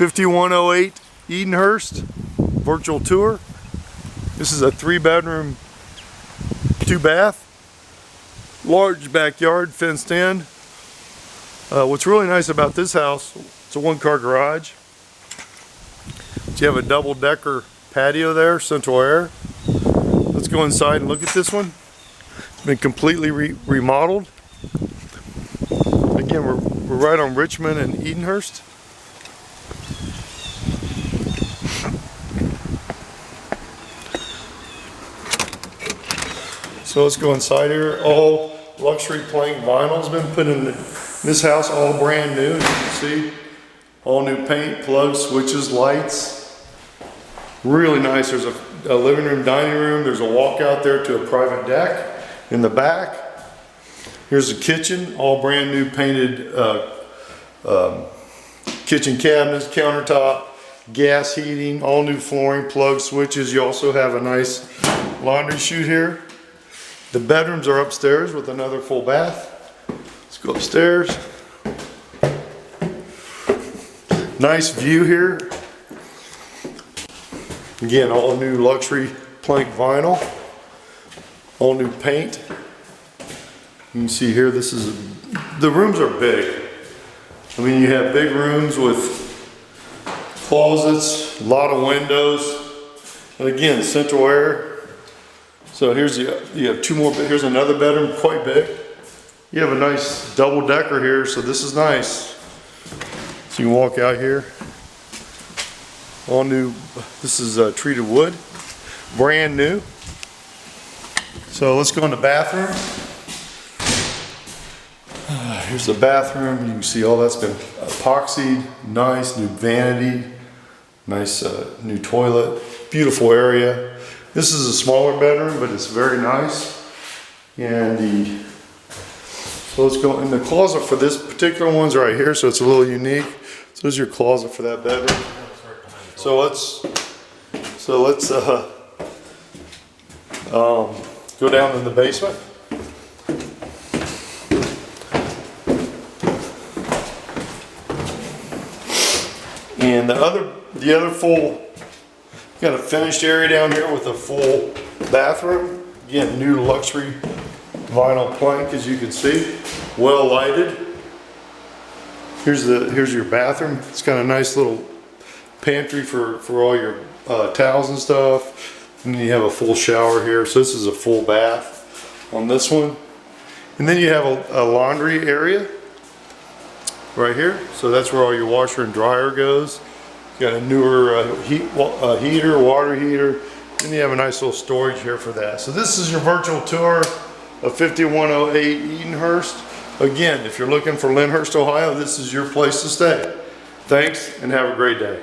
5108 Edenhurst virtual tour. This is a 3-bedroom, 2-bath, large backyard, fenced in. What's really nice about this house, it's a 1-car garage. You have a double-decker patio there, central air. Let's go inside and look at this one. It's been completely remodeled. Again, we're right on Richmond and Edenhurst. So let's go inside here. All luxury plank vinyl's been put in this house, all brand new, as you can see. All new paint, plugs, switches, lights. Really nice. There's a living room, dining room. There's a walkout there to a private deck in the back. Here's the kitchen, all brand new painted kitchen cabinets, countertop, gas heating, all new flooring, plugs, switches. You also have a nice laundry chute here. The bedrooms are upstairs with another full bath. Let's go upstairs. Nice view here. Again, all new luxury plank vinyl. All new paint. You can see here, the rooms are big. I mean, you have big rooms with closets, a lot of windows, and again, central air. So you have 2 more, here's another bedroom, quite big. You have a nice double decker here, so this is nice. So you can walk out here. All new, this is treated wood, brand new. So let's go in the bathroom. Here's the bathroom. You can see all that's been epoxied, nice new vanity, nice new toilet, beautiful area. This is a smaller bedroom, but it's very nice. And so let's go in the closet for this particular one's right here, so it's a little unique. So there's your closet for that bedroom. So let's go down in the basement. And the other full, got a finished area down here with a full bathroom. Again, new luxury vinyl plank, as you can see, well lighted. Here's your bathroom. It's got a nice little pantry for all your towels and stuff. And then you have a full shower here. So this is a full bath on this one. And then you have a laundry area right here. So that's where all your washer and dryer goes. Got a newer heater, water heater, and you have a nice little storage here for that. So this is your virtual tour of 5108 Edenhurst. Again, if you're looking for Lyndhurst, Ohio, this is your place to stay. Thanks, and have a great day.